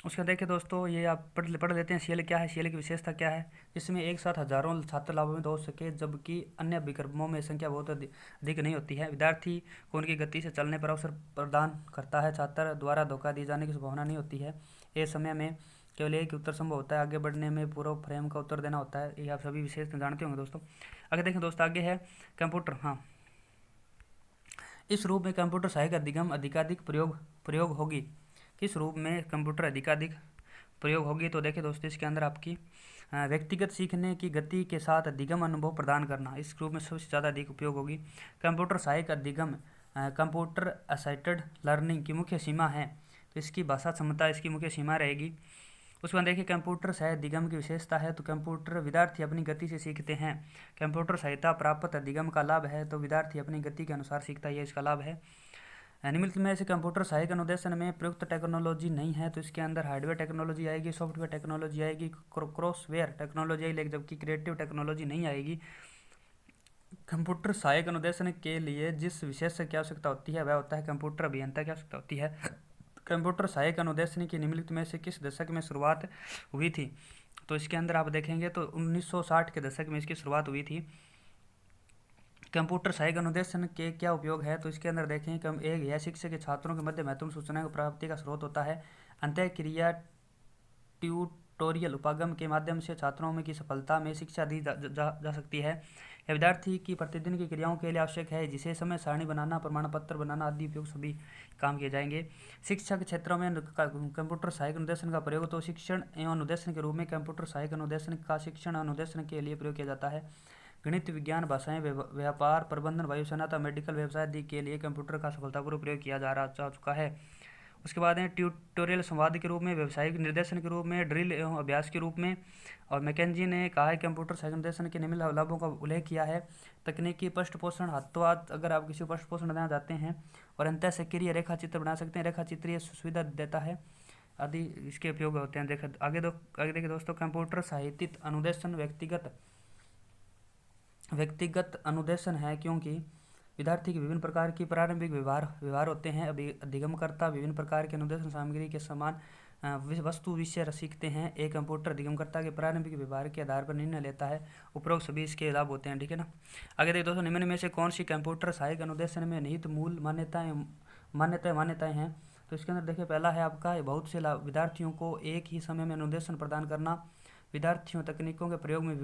उसका देखिए दोस्तों, ये आप पढ़ लेते हैं। CAL क्या है? CAL की विशेषता क्या है? जिसमें एक साथ हजारों छात्र लाभान्वित हो सके, जबकि अन्य विकल्पों में संख्या बहुत अधिक नहीं होती है। विद्यार्थी को उनकी गति से चलने पर अवसर प्रदान करता है, छात्र द्वारा धोखा दिए जाने की संभावना नहीं होती है। एक समय में केवल एक उत्तर संभव होता है, आगे बढ़ने में पूरा फ्रेम का उत्तर देना होता है। ये आप सभी विशेषता जानते होंगे दोस्तों। आगे देखें दोस्तों, आगे है कंप्यूटर। हाँ, इस रूप में कंप्यूटर सहायक अधिगम अधिकाधिक प्रयोग होगी। किस रूप में कंप्यूटर अधिकाधिक प्रयोग होगी? तो देखिए दोस्तों, इसके अंदर आपकी व्यक्तिगत सीखने की गति के साथ अधिगम अनुभव प्रदान करना, इस रूप में सबसे ज़्यादा अधिक उपयोग होगी। कंप्यूटर सहायक अधिगम कंप्यूटर असिस्टेड लर्निंग की मुख्य सीमा है, तो इसकी भाषा क्षमता इसकी मुख्य सीमा रहेगी। उसके बाद देखिए कंप्यूटर सहायक अधिगम की विशेषता है तो कंप्यूटर विद्यार्थी अपनी गति से सीखते हैं। कंप्यूटर सहायता प्राप्त अधिगम का लाभ है तो विद्यार्थी अपनी गति के अनुसार सीखता है, ये इसका लाभ है। निम्नलिखित में से कंप्यूटर सहायक अनुदेशन में प्रयुक्त टेक्नोलॉजी नहीं है तो इसके अंदर हार्डवेयर टेक्नोलॉजी आएगी, सॉफ्टवेयर टेक्नोलॉजी आएगी, क्रॉसवेयर टेक्नोलॉजी आएगी, जबकि क्रिएटिव टेक्नोलॉजी नहीं आएगी। कंप्यूटर सहायक अनुदेशन के लिए जिस विशेषज्ञ की आवश्यकता होती है वह होता है कंप्यूटर अभियंता की आवश्यकता होती है। कंप्यूटर सहायक अनुदेशन की निम्नलिखित में से किस दशक में शुरुआत हुई थी? तो इसके अंदर आप देखेंगे तो 1960 के दशक में इसकी शुरुआत हुई थी। कंप्यूटर सहायक अनुदेशन के क्या उपयोग है? तो इसके अंदर देखें कि एक यह शिक्षक के छात्रों के मध्य महत्वपूर्ण सूचना की प्राप्ति का स्रोत होता है। अंतःक्रिया ट्यूटोरियल उपागम के माध्यम से छात्रों में की सफलता में शिक्षा दी जा सकती है। यह विद्यार्थी की प्रतिदिन की क्रियाओं के लिए आवश्यक है, जिसे समय सारणी बनाना, प्रमाण पत्र बनाना आदि उपयोग सभी काम किए जाएंगे। शिक्षा के क्षेत्रों में कंप्यूटर सहायक अनुदेशन का प्रयोग तो शिक्षण एवं अनुदेशन के रूप में कंप्यूटर सहायक अनुदेशन का शिक्षण अनुदेशन के लिए प्रयोग किया जाता है। गणित, विज्ञान, भाषाएं, व्यापार, प्रबंधन, वायुसेना तथा मेडिकल व्यवसाय आदि के लिए कंप्यूटर का सफलतापूर्वक प्रयोग किया जा चुका है। उसके बाद है ट्यूटोरियल संवाद के रूप में, व्यावसायिक निर्देशन के रूप में, ड्रिल एवं अभ्यास के रूप में। और मैकेंजी ने कहा है कंप्यूटर सहायक निर्देशन के निम्न लाभों का उल्लेख किया है। तकनीकी पृष्ठपोषण, हाथों हाथ अगर आप किसी को पृष्ठपोषण देना चाहते हैं, और अंतः सक्रिय रेखा चित्र बना सकते हैं, रेखा चित्र ये सुविधा देता है आदि इसके उपयोग होते हैं। आगे देखिए दोस्तों, कंप्यूटर सहायतित अनुदेशन व्यक्तिगत अनुदेशन है क्योंकि विद्यार्थी के विभिन्न प्रकार की प्रारंभिक व्यवहार होते हैं। अधिगमकर्ता विभिन्न प्रकार के अनुदेशन सामग्री के समान वस्तु विषय सीखते हैं। एक कंप्यूटर अधिगमकर्ता के प्रारंभिक व्यवहार के आधार पर निर्णय लेता है। उपरोक्त सभी इसके लाभ होते हैं। ठीक है ना। आगे देखिए दोस्तों, निम्न में से कौन सी कंप्यूटर सहायक अनुदेशन में निहित मूल मान्यताएं मान्यताएं हैं। तो इसके अंदर देखिए पहला है आपका बहुत से विद्यार्थियों को एक ही समय में अनुदेशन प्रदान करना, विद्यार्थियों तकनीकों के प्रयोग में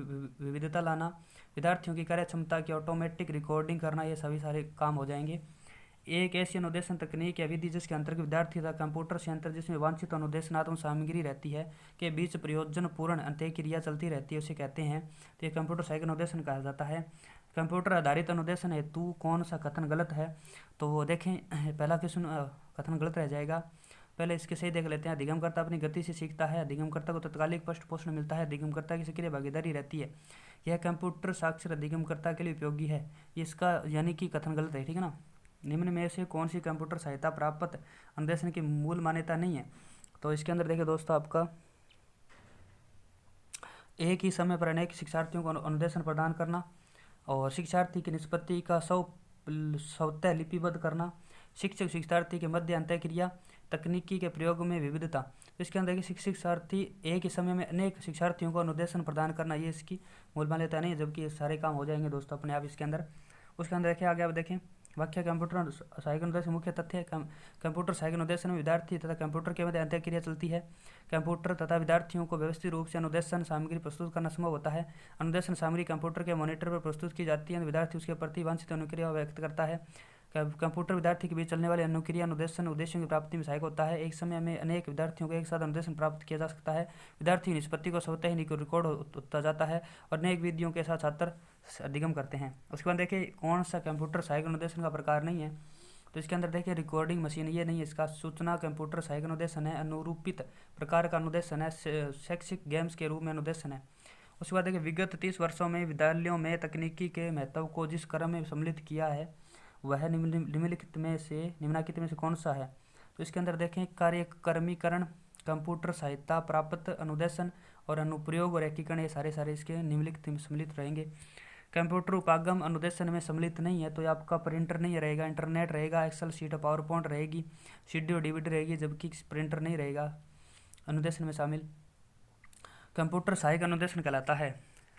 विविधता लाना, विद्यार्थियों की कार्य क्षमता की ऑटोमेटिक रिकॉर्डिंग करना, ये सभी सारे काम हो जाएंगे। एक ऐसी अनुदेशन तकनीक या विधि जिसके अंतर्गत विद्यार्थी तथा कंप्यूटर संयंत्र जिसमें वांछित अनुदेशनात्मक सामग्री रहती है के बीच प्रयोजन पूर्ण अंतःक्रिया चलती रहती है उसे कहते हैं। तो ये कंप्यूटर सहायक अनुदेशन कहा जाता है। कंप्यूटर आधारित अनुदेशन हेतु कौन सा कथन गलत है, तो वो देखें पहला क्वेश्चन कथन गलत रह जाएगा। पहले इसके सही देख लेते हैं। अधिगमकर्ता अपनी गति से सीखता है, अधिगमकर्ता को तत्कालिक पृष्ठ पोषण मिलता है, अधिगमकर्ता की सक्रिय भागीदारी रहती है, यह कंप्यूटर साक्षर अधिगमकर्ता के लिए उपयोगी है, इसका यानी कि कथन गलत है, ठीक है ना। निम्न में से कौन सी कंप्यूटर सहायता प्राप्त अनुदेशन की मूल मान्यता नहीं है, तो इसके अंदर देखिए दोस्तों आपका एक ही समय पर अनेक शिक्षार्थियों को अनुदेशन प्रदान करना और शिक्षार्थी की निष्पत्ति का स्वतः लिपिबद्ध करना, शिक्षक शिक्षार्थी के मध्य अंतःक्रिया, तकनीकी के प्रयोग में विविधता। तो इसके अंदर देखिए शिक्षार्थी एक ही समय में अनेक शिक्षार्थियों को अनुदेशन प्रदान करना, ये इसकी मूल मान्यता नहीं है, जबकि ये सारे काम हो जाएंगे दोस्तों अपने आप इसके अंदर। उसके अंदर देखिए आगे आप देखें वाक्य कंप्यूटर सहायक अनुदेशन मुख्य तथ्य कंप्यूटर सहायक अनुदेशन में विद्यार्थी तथा कंप्यूटर के मध्य अंतःक्रिया चलती है। कंप्यूटर तथा विद्यार्थियों को व्यवस्थित रूप से अनुदेशन सामग्री प्रस्तुत करना संभव होता है। अनुदेशन सामग्री कंप्यूटर के मॉनिटर पर प्रस्तुत की जाती है, विद्यार्थी उसके प्रति वांछित अनुक्रिया व्यक्त करता है। कंप्यूटर विद्यार्थी के बीच चलने वाले अनुक्रिया अनुदेशन उद्देश्यों की प्राप्ति में सहायक होता है। एक समय में अनेक विद्यार्थियों को एक साथ अनुदेशन प्राप्त किया जा सकता है। विद्यार्थी निष्पत्ति को स्वतः ही रिकॉर्ड होता जाता है और अनेक विधियों के साथ छात्र अधिगम करते हैं। उसके बाद देखिए कौन सा कंप्यूटर सहायक अनुदेशन का प्रकार नहीं है, तो इसके अंदर देखिए रिकॉर्डिंग मशीन ये नहीं है इसका। सूचना कंप्यूटर सहायक अनुदेशन है। अनुरूपित प्रकार का अनुदेशन है। शैक्षिक गेम्स के रूप में अनुदेशन है। उसके बाद देखिए विगत 30 वर्षों में विद्यालयों में तकनीकी के महत्व को जिस क्रम में सम्मिलित किया है वह निम्नलिखित में से कौन सा है, तो इसके अंदर देखें कार्यक्रमीकरण, कंप्यूटर सहायता प्राप्त अनुदेशन और अनुप्रयोग और एकीकरण, ये सारे इसके निम्नलिखित में सम्मिलित रहेंगे। कंप्यूटर उपागम अनुदेशन में सम्मिलित नहीं है, तो ये आपका प्रिंटर नहीं रहेगा, इंटरनेट रहेगा, एक्सेल शीट पावर पॉइंट रहेगी, सीडी और डीवीडी रहेगी, जबकि प्रिंटर नहीं रहेगा अनुदेशन में शामिल। कंप्यूटर सहायक अनुदेशन कहलाता है,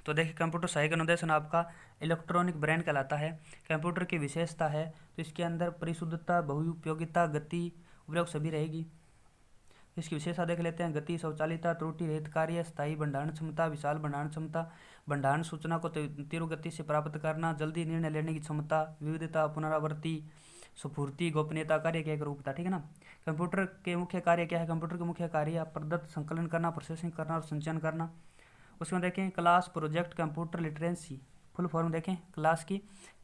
तो देखिए कंप्यूटर सहायक अनुदेशन आपका इलेक्ट्रॉनिक ब्रेन कहलाता है। कंप्यूटर की विशेषता है तो इसके अंदर परिशुद्धता, बहुउपयोगिता, गति, उपयोग सभी रहेगी। इसकी विशेषता देख लेते हैं। गति, स्वचालिता, त्रुटि रहित कार्य, स्थायी भंडारण क्षमता, विशाल भंडारण क्षमता, भंडारण सूचना को तीव्र गति से प्राप्त करना, जल्दी निर्णय लेने की क्षमता, विविधता, पुनरावृत्ति, स्फूर्ति, गोपनीयता, कार्य की एकरूपता, ठीक है ना। कंप्यूटर के मुख्य कार्य क्या है, कंप्यूटर के मुख्य कार्य प्रदत्त संकलन करना, प्रोसेसिंग करना और संचयन करना। उसमें देखें class project computer literacy, full form देखें क्लास की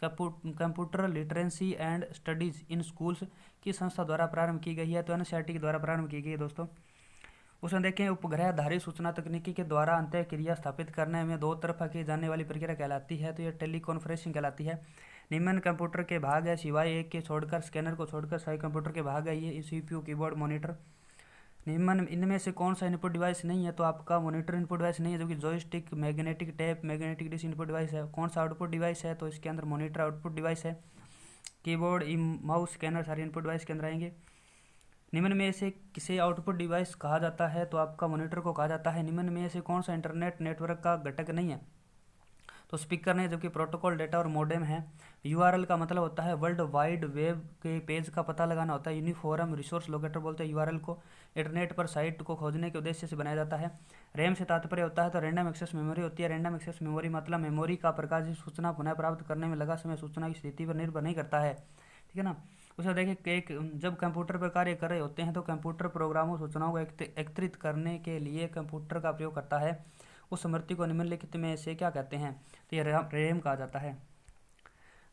computer literacy and studies in schools की संस्था द्वारा प्रारंभ की गई है, तो एनसीईआरटी के द्वारा प्रारंभ की गई है दोस्तों। उसमें देखें उपग्रह आधारित सूचना तकनीकी के द्वारा अंतःक्रिया स्थापित करने में दो तरफा की जाने वाली प्रक्रिया कहलाती है, तो यह टेली कॉन्फ्रेंसिंग कहलाती है। निम्न कंप्यूटर के भाग है सिवाय एक के छोड़कर, स्कैनर को छोड़कर सभी कंप्यूटर के भाग है ये सीपीयू, कीबोर्ड, मॉनिटर। निम्न इनमें से कौन सा इनपुट डिवाइस नहीं है, तो आपका मॉनिटर इनपुट डिवाइस नहीं है, जो कि joystick, magnetic tape, magnetic disk input device है। कौन सा आउटपुट डिवाइस है, तो इसके अंदर मॉनिटर आउटपुट डिवाइस है। कीबोर्ड, माउस, स्कैनर सारे इनपुट डिवाइस के अंदर आएंगे। निम्न में से किसे आउटपुट डिवाइस कहा जाता है, तो आपका मॉनिटर को कहा जाता है। निम्न में से कौन सा इंटरनेट नेटवर्क का घटक नहीं है, तो स्पीकर नहीं, जबकि प्रोटोकॉल, डेटा और मॉडेम है। यूआरएल का मतलब होता है वर्ल्ड वाइड वेब के पेज का पता लगाना होता है। यूनिफॉर्म रिसोर्स लोकेटर बोलते हैं यूआरएल को। इंटरनेट पर साइट को खोजने के उद्देश्य से बनाया जाता है। रैम से तात्पर्य होता है तो रैंडम एक्सेस मेमोरी होती है। रैंडम एक्सेस मेमोरी मतलब मेमोरी का प्रकार जिस सूचना पुनः प्राप्त करने में लगा समय सूचना की स्थिति पर निर्भर नहीं करता है, ठीक है ना। उसे देखिए एक जब कंप्यूटर पर कार्य कर रहे होते हैं तो कंप्यूटर प्रोग्रामों सूचनाओं को एकत्रित करने के लिए कंप्यूटर का प्रयोग करता है। उस स्मृति को निम्नलिखित में से क्या कहते हैं, तो ये रैम कहा जाता है।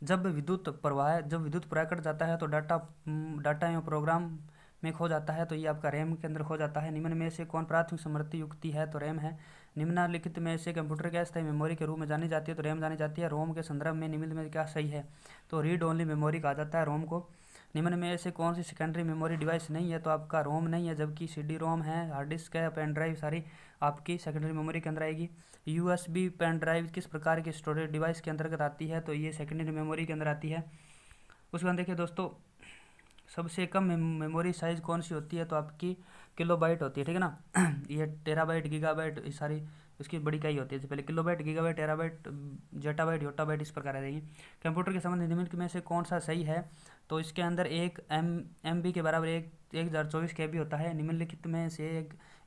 जब विद्युत प्रवाह कट जाता है तो डाटा एवं प्रोग्राम में खो जाता है, तो ये आपका रैम के अंदर खो जाता है। निम्न में से कौन प्राथमिक स्मृति युक्ति है, तो रैम है। निम्नलिखित में से कंप्यूटर क्या स्थायी मेमोरी के रूप में जानी जाती है, तो रैम जानी जाती है। रोम के संदर्भ में निम्न में क्या सही है, तो रीड ओनली मेमोरी कहा जाता है रोम को। निम्न में से कौन सी सेकेंडरी मेमोरी डिवाइस नहीं है, तो आपका रोम नहीं है, जबकि सीडी रोम है, हार्ड डिस्क है, पेन ड्राइव सारी आपकी सेकेंडरी मेमोरी के अंदर आएगी। यूएसबी पेन ड्राइव किस प्रकार की स्टोरेज डिवाइस के अंतर्गत आती है, तो ये सेकेंडरी मेमोरी के अंदर आती है। उसके बाद देखिए दोस्तों सबसे कम मेमोरी साइज़ कौन सी होती है, तो आपकी किलोबाइट होती है, ठीक है ना। ये टेराबाइट, गीगाबाइट, ये सारी उसकी बड़ी इकाई होती है। जैसे पहले kilobyte, gigabyte, terabyte, zettabyte, yottabyte, इस प्रकार आ जाएंगे। कंप्यूटर के संबंध निम्नलिखित में से कौन सा सही है? तो इसके अंदर एक MB के बराबर 1024 KB होता है। निम्नलिखित में से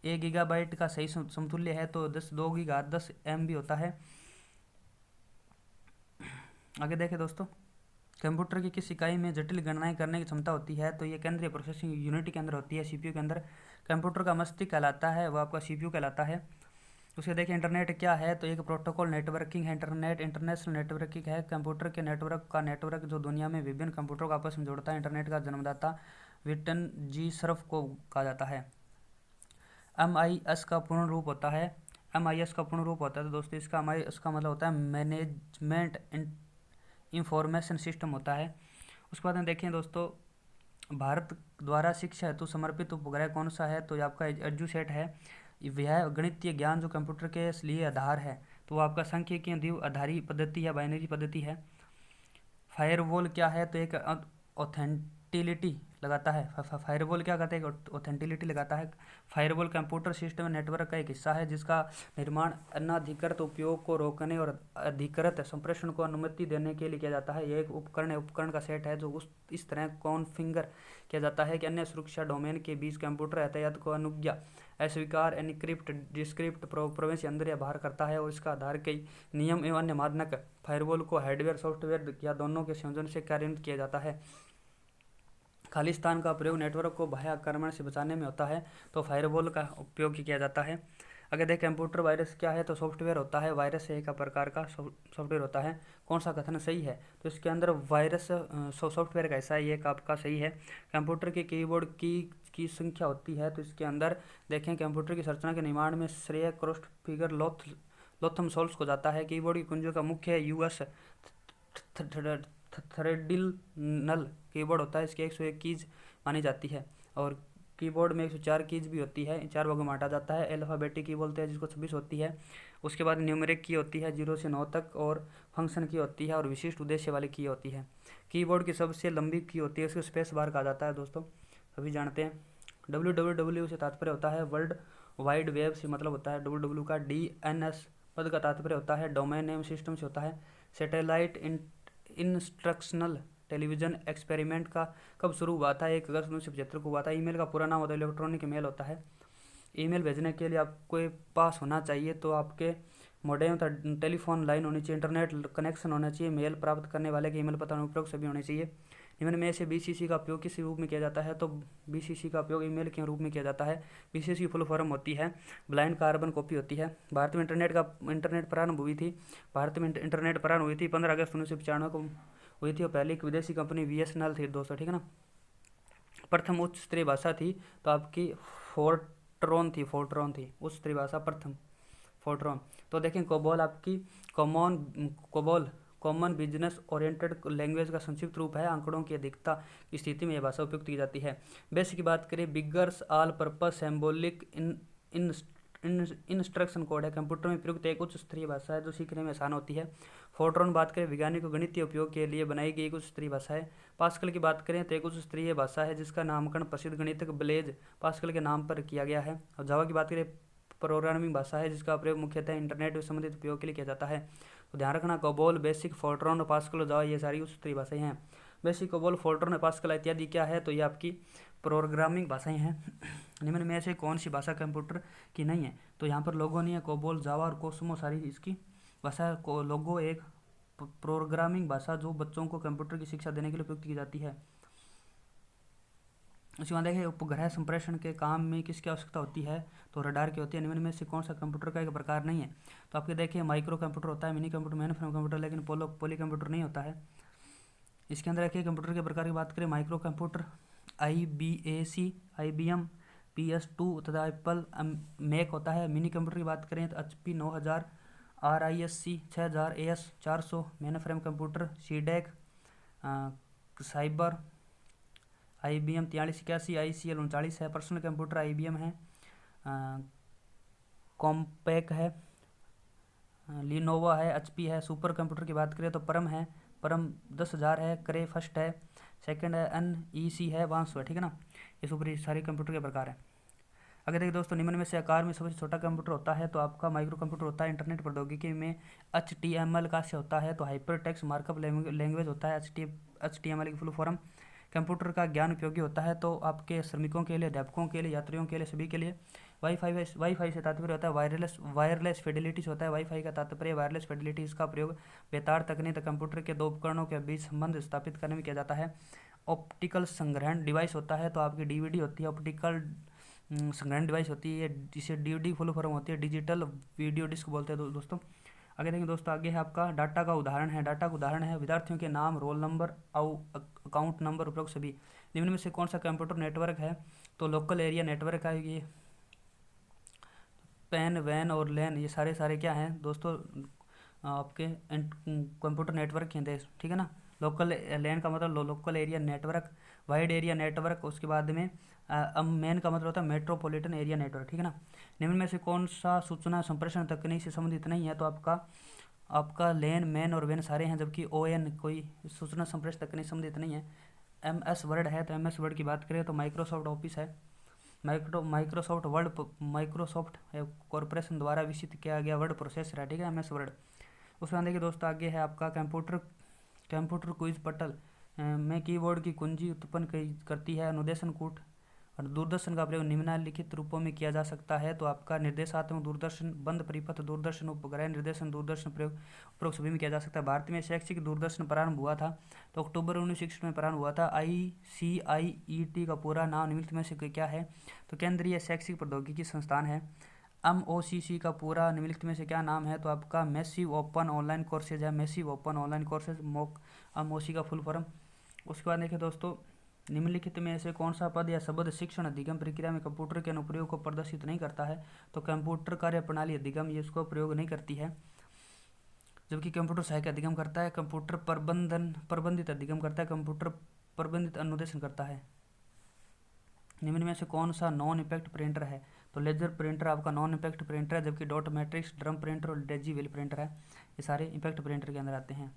एक गीगाबाइट का सही समतुल्य है तो 2 की घात 10 MB होता है। आगे देखें दोस्तों, कंप्यूटर की किस इकाई में जटिल गणनाएं करने की क्षमता होती है? तो ये केंद्रीय प्रोसेसिंग यूनिट के अंदर होती है, CPU के अंदर। कंप्यूटर का मस्तिष्क कहलाता है, वो आपका CPU कहलाता है। उसके देखिए इंटरनेट क्या है? तो एक प्रोटोकॉल नेटवर्किंग है। इंटरनेट इंटरनेशनल नेटवर्किंग है, कंप्यूटर के नेटवर्क जो दुनिया में विभिन्न कंप्यूटरों को आपस में जोड़ता है। इंटरनेट का जन्मदाता विटन जी सर्फ को कहा जाता है। MIS का पूर्ण रूप होता है, MIS का पूर्ण रूप होता है तो दोस्तों इसका मतलब होता है मैनेजमेंट इंफॉर्मेशन सिस्टम होता है। उसके बाद में देखें दोस्तों, भारत द्वारा शिक्षा हेतु समर्पित उपग्रह कौन सा है? तो ये आपका एजुसेट है। यह गणितीय ज्ञान जो कंप्यूटर के लिए आधार है, तो वो आपका सांख्यिकीय द्विआधारी पद्धति या बाइनरी पद्धति है। फायरवॉल क्या है? तो एक ऑथेंटिलिटी लगाता है। फायरवॉल क्या करता है? एक ऑथेंटिलिटी लगाता है। फायरवॉल कंप्यूटर सिस्टम नेटवर्क का एक हिस्सा है जिसका निर्माण अनाधिकृत उपयोग को रोकने और अधिकृत संप्रेषण को अनुमति देने के लिए किया जाता है। यह एक उपकरण का सेट है जो इस तरह कॉन्फ़िगर किया जाता है कि अन्य सुरक्षा डोमेन के बीच कंप्यूटर यातायात को अनुज्ञा, अस्वीकार, एनक्रिप्ट, डिस्क्रिप्ट, प्रवेश अंदर या बाहर करता है और इसका आधार कई नियम एवं अन्य मानक। फायरवॉल को हार्डवेयर, सॉफ्टवेयर या दोनों के संयोजन से कार्यान्वित किया जाता है। खालिस्तान का प्रयोग नेटवर्क को बाह्य आक्रमण से बचाने में होता है, तो फायरवॉल का उपयोग किया जाता है। अगर देखें कंप्यूटर वायरस क्या है? तो सॉफ्टवेयर होता है। वायरस एक प्रकार का सॉफ्टवेयर होता है। कौन सा कथन सही है? तो इसके अंदर वायरस सॉफ्टवेयर का हिस्सा है, ये आपका सही है। कंप्यूटर के कीबोर्ड की संख्या होती है, तो इसके अंदर देखें कंप्यूटर की संरचना के निर्माण में श्रेय क्रॉस्ट फिगर लोथम सोल्स को जाता है। कीबोर्ड की कुंजियों का मुख्य US थ्रेडिल कीबोर्ड होता है। इसके 101 कीज मानी जाती है और कीबोर्ड में 104 कीज भी होती है, 4 भागों में बांटा जाता है। अल्फ़ाबेटिक की बोलते हैं जिसको 26 होती है। उसके बाद न्यूमेरिक की होती है 0 से 9 तक, और फंक्शन की होती है और विशिष्ट उद्देश्य वाली की होती है। कीबोर्ड की सबसे लंबी की होती है, उसको स्पेस बार कहा जाता है दोस्तों, सभी जानते हैं। WWW से तात्पर्य होता है वर्ल्ड वाइड वेब से मतलब होता है। WWW का DNS पद का तात्पर्य होता है डोमेन नेम सिस्टम से होता है। सैटेलाइट इंस्ट्रक्शनल टेलीविजन एक्सपेरिमेंट का कब शुरू हुआ था? 1 अगस्त 1975 को हुआ था। ईमेल का पूरा नाम होता है इलेक्ट्रॉनिक मेल होता है। ईमेल भेजने के लिए आपके पास होना चाहिए तो आपके मोडेम टेलीफोन लाइन होनी चाहिए, इंटरनेट कनेक्शन होना चाहिए, मेल प्राप्त करने वाले के ईमेल पता उपयोग सभी होने चाहिए। निम्न में से BCC का उपयोग किस रूप में किया जाता है? तो BCC का उपयोग ईमेल के रूप में किया जाता है। BCC फुल फॉर्म होती है ब्लाइंड कार्बन कॉपी होती है। भारत में इंटरनेट प्रारंभ हुई थी। भारत में इंटरनेट प्रारंभ हुई थी 15 अगस्त 1995 को हुई थी और पहली एक विदेशी कंपनी BSNL थी दोस्तों, ठीक है ना। प्रथम उच्च स्तरीय भाषा थी तो आपकी फोर्ट्रॉन थी उच्च स्तरीय भाषा प्रथम फोर्ट्रॉन। तो देखें कोबोल आपकी कॉमन बिजनेस ओरिएंटेड लैंग्वेज का संक्षिप्त रूप है। आंकड़ों की अधिकता की स्थिति में यह भाषा उपयुक्त की जाती है। बेसिक की बात करें, beggars all purpose symbolic instruction code है। कंप्यूटर में प्रयुक्त एक उच्च स्तरीय भाषा है जो सीखने में आसान होती है। फोर्ट्रॉन बात करें, वैज्ञानिक गणितीय उपयोग के लिए बनाई गई एक उच्च स्तरीय भाषा है। पास्कल की बात करें तो एक उच्च स्तरीय भाषा है जिसका नामकरण प्रसिद्ध गणितज्ञ ब्लेज पास्कल के नाम पर किया गया है। और जावा की बात करें, प्रोग्रामिंग भाषा है जिसका प्रयोग मुख्यतः इंटरनेट से संबंधित उपयोग के लिए किया जाता है। तो ध्यान रखना, कोबोल, बेसिक, फोर्ट्रॉन, पास्कल, जावा ये सारी उच्च स्तरीय भाषाएं हैं। बेसिक, कोबोल, फोर्ट्रॉन, पास्कल इत्यादि क्या है? तो ये आपकी प्रोग्रामिंग भाषाएं हैं। निम्न में से कौन सी भाषा कंप्यूटर की नहीं है? तो यहाँ पर लोगो नहीं है। कोबोल, जावा और कोसमो सारी इसकी भाषा को। लोगो एक प्रोग्रामिंग भाषा जो बच्चों को कंप्यूटर की शिक्षा देने के लिए उपयुक्त की जाती है। उसके बाद देखिए उपग्रह संप्रेषण के काम में किसकी आवश्यकता होती है? तो रडार की होती है। निम्न में से कौन सा कंप्यूटर का एक प्रकार नहीं है? तो आपके देखिए माइक्रो कंप्यूटर होता है, mini computer, main frame computer, लेकिन पॉली कंप्यूटर नहीं होता है। इसके अंदर देखिए कंप्यूटर के प्रकार की बात करें, micro computer IBAC, IBM, PS2 तथा एप्पल मैक होता है। मिनी कंप्यूटर की बात करें तो HP 9000, RISC 6000, AS 400, main frame computer CDEC, cyber IBM 4381, ICL 39 है। पर्सनल कंप्यूटर IBM है, कॉम्पैक है, लिनोवा है, HP है। सुपर कंप्यूटर की बात करें तो परम है, परम 10,000 है। करे फर्स्ट है, सेकंड है, NEC है, 500 है, ठीक है ना। ये सुपर सारे कंप्यूटर के प्रकार है। अगर देखिए दोस्तों, निम्न में से आकार में सबसे छोटा कंप्यूटर होता है तो आपका माइक्रो कंप्यूटर होता है। इंटरनेट प्रौद्योगिकी में HTML का से होता है तो हाइपर टेक्स्ट मार्कअप लैंग्वेज होता है। HTML की फुल फॉर्म। कंप्यूटर का ज्ञान उपयोगी होता है तो आपके श्रमिकों के लिए, अध्यापकों के लिए, यात्रियों के लिए, सभी के लिए। वाईफाई से तात्पर्य होता है वायरलेस फिडेलिटी होता है। वाईफाई का तात्पर्य वायरलेस फिडेलिटी। इसका प्रयोग बेतार तकनीक कंप्यूटर के दो उपकरणों के बीच संबंध स्थापित करने में किया जाता है। ऑप्टिकल संग्रहण डिवाइस होता है तो आपकी DVD होती है। ऑप्टिकल संग्रहण डिवाइस होती है, जिसे DVD फुल फॉर्म होती है, डिजिटल वीडियो डिस्क बोलते हैं दोस्तों। आगे देखेंगे दोस्तों, आगे है आपका डाटा का उदाहरण है। डाटा का उदाहरण है विद्यार्थियों के नाम, रोल नंबर, अकाउंट नंबर, उपरोक्त सभी। निम्न में से कौन सा कंप्यूटर नेटवर्क है? तो लोकल एरिया नेटवर्क है। ये पैन, वैन और लैन, ये सारे क्या हैं दोस्तों? आपके कंप्यूटर नेटवर्क हैं, ठीक है ना। लोकल लैन का मतलब local area network, wide area network, उसके बाद में मेन का मतलब होता है मेट्रोपॉलिटन एरिया नेटवर्क, ठीक है ना। निम्न में से कौन सा सूचना संप्रेषण तकनीक से संबंधित नहीं है? तो आपका लेन, मैन और वेन सारे हैं, जबकि ON कोई सूचना संप्रेषण तकनीक संबंधित नहीं है। MS वर्ड है तो MS वर्ड की बात करें तो माइक्रोसॉफ्ट ऑफिस है। माइक्रोसॉफ्ट कॉरपोरेशन द्वारा विकसित किया गया वर्ड प्रोसेसर है, ठीक है, MS वर्ड। उसके बाद देखिए दोस्तों, आगे है आपका कंप्यूटर क्विज पटल में कीबोर्ड की कुंजी उत्पन्न करती है। अनुदेशन कूट और दूरदर्शन का प्रयोग निम्नलिखित रूपों में किया जा सकता है तो आपका निर्देशात्मक दूरदर्शन, बंद परिपथ दूरदर्शन, उपग्रह निर्देशन दूरदर्शन प्रयोग उपरोक्त सभी में किया जा सकता है। भारत में शैक्षिक दूरदर्शन प्रारंभ हुआ था तो अक्टूबर 1961 में प्रारंभ हुआ था। ICIET का पूरा नाम निम्नलिखित में से क्या है? तो केंद्रीय शैक्षिक प्रौद्योगिकी संस्थान है। MOCC का पूरा निम्नलिखित में से क्या नाम है? तो आपका मैसिव ओपन ऑनलाइन कोर्सेज है। Massive open online courses, MOC का फुल फॉर्म। उसके बाद देखिए दोस्तों, निम्नलिखित में से कौन सा पद या शब्द शिक्षण अधिगम प्रक्रिया में कंप्यूटर के अनुप्रयोग को प्रदर्शित नहीं करता है? तो कंप्यूटर कार्य प्रणाली अधिगम, ये इसको प्रयोग नहीं करती है, जबकि कंप्यूटर सहायक अधिगम करता है। कंप्यूटर प्रबंधित अधिगम करता है। कंप्यूटर प्रबंधित अनुदेशन करता है। निम्न में से कौन सा नॉन इम्पैक्ट प्रिंटर है? तो लेजर प्रिंटर आपका नॉन इम्पैक्ट प्रिंटर है, जबकि डॉट मैट्रिक्स, ड्रम प्रिंटर और डेजीवेल प्रिंटर है, ये सारे इम्पैक्ट प्रिंटर के अंदर आते हैं।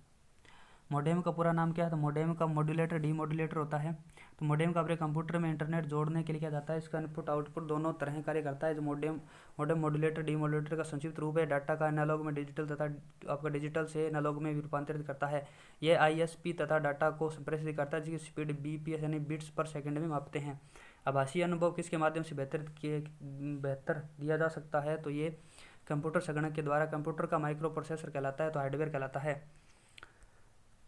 मॉडेम का पूरा नाम क्या है? तो मॉडेम का मॉड्यूलेटर डीमॉड्यूलेटर होता है। तो मॉडेम का अपने कंप्यूटर में इंटरनेट जोड़ने के लिए क्या जाता है? इसका इनपुट आउटपुट दोनों तरह कार्य करता है। जो मॉडेम मॉड्यूलेटर डीमॉड्यूलेटर का संक्षिप्त रूप है। डाटा का एनालॉग में डिजिटल तथा आपका डिजिटल से एनालॉग में रूपांतरित करता है। यह ISP तथा डाटा को संप्रेषित करता है, जिसकी स्पीड BPS यानी बिट्स पर सेकंड में मापते हैं। आभासी अनुभव किसके माध्यम से बेहतर दिया जा सकता है? तो ये कंप्यूटर संगणक के द्वारा। कंप्यूटर का माइक्रो प्रोसेसर कहलाता है तो हार्डवेयर कहलाता है।